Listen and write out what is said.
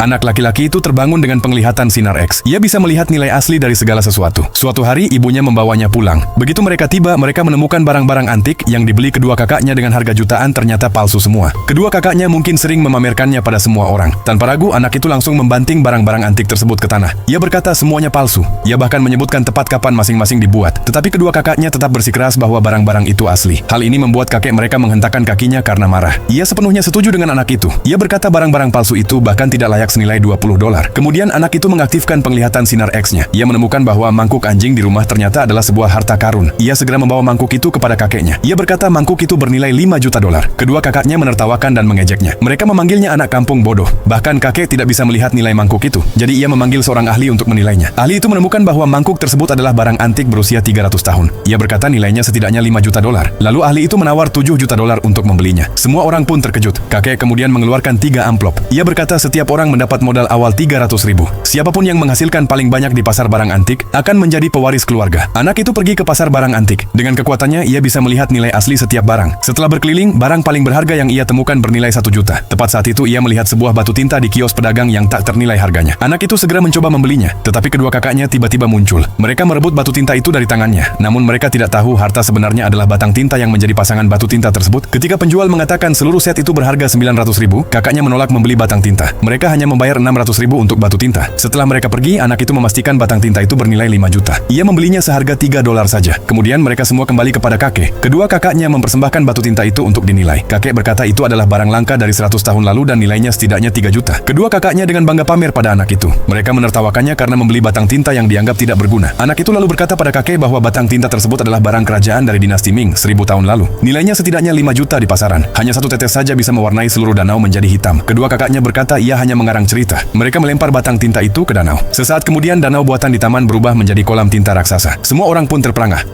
Anak laki-laki itu terbangun dengan penglihatan sinar X. Ia bisa melihat nilai asli dari segala sesuatu. Suatu hari, ibunya membawanya pulang. Begitu mereka tiba, mereka menemukan barang-barang antik yang dibeli kedua kakaknya dengan harga jutaan ternyata palsu semua. Kedua kakaknya mungkin sering memamerkannya pada semua orang. Tanpa ragu, anak itu langsung membanting barang-barang antik tersebut ke tanah. Ia berkata semuanya palsu. Ia bahkan menyebutkan tepat kapan masing-masing dibuat. Tetapi kedua kakaknya tetap bersikeras bahwa barang-barang itu asli. Hal ini membuat kakek mereka menghentakkan kakinya karena marah. Ia sepenuhnya setuju dengan anak itu. Ia berkata barang-barang palsu itu bahkan tidak layak senilai $20. Kemudian anak itu mengaktifkan penglihatan sinar X-nya. Ia menemukan bahwa mangkuk anjing di rumah ternyata adalah sebuah harta karun. Ia segera membawa mangkuk itu kepada kakeknya. Ia berkata mangkuk itu bernilai $5 juta. Kedua kakaknya menertawakan dan mengejeknya. Mereka memanggilnya anak kampung bodoh. Bahkan kakek tidak bisa melihat nilai mangkuk itu. Jadi ia memanggil seorang ahli untuk menilainya. Ahli itu menemukan bahwa mangkuk tersebut adalah barang antik berusia 300 tahun. Ia berkata nilainya setidaknya $5 juta. Lalu ahli itu menawar $7 juta untuk membelinya. Semua orang pun terkejut. Kakek kemudian mengeluarkan 3 amplop. Ia berkata setiap orang mendapat modal awal 300.000. Siapapun yang menghasilkan paling banyak di pasar barang antik akan menjadi pewaris keluarga. Anak itu pergi ke pasar barang antik. Dengan kekuatannya, ia bisa melihat nilai asli setiap barang. Setelah berkeliling, barang paling berharga yang ia temukan bernilai 1 juta. Tepat saat itu, ia melihat sebuah batu tinta di kios pedagang yang tak ternilai harganya. Anak itu segera mencoba membelinya, tetapi kedua kakaknya tiba-tiba muncul. Mereka merebut batu tinta itu dari tangannya. Namun mereka tidak tahu harta sebenarnya adalah batang tinta yang menjadi pasangan batu tinta tersebut. Ketika penjual mengatakan seluruh set itu berharga 900.000, kakaknya menolak membeli batang tinta. Mereka hanya membayar 600.000 untuk batu tinta. Setelah mereka pergi, anak itu memastikan batang tinta itu bernilai 5 juta. Ia membelinya seharga $3 saja. Kemudian mereka semua kembali kepada kakek. Kedua kakaknya mempersembahkan batu tinta itu untuk dinilai. Kakek berkata itu adalah barang langka dari 100 tahun lalu dan nilainya setidaknya 3 juta. Kedua kakaknya dengan bangga pamer pada anak itu. Mereka menertawakannya karena membeli batang tinta yang dianggap tidak berguna. Anak itu lalu berkata pada kakek bahwa batang tinta tersebut adalah barang kerajaan dari dinasti Ming 1000 tahun lalu. Nilainya setidaknya 5 juta di pasaran. Hanya satu tetes saja bisa mewarnai seluruh danau menjadi hitam. Kedua kakaknya berkata ia hanya mengarang cerita. Mereka melempar batang tinta itu ke danau. Sesaat kemudian danau buatan di taman berubah menjadi kolam tinta raksasa. Semua orang pun terperangah.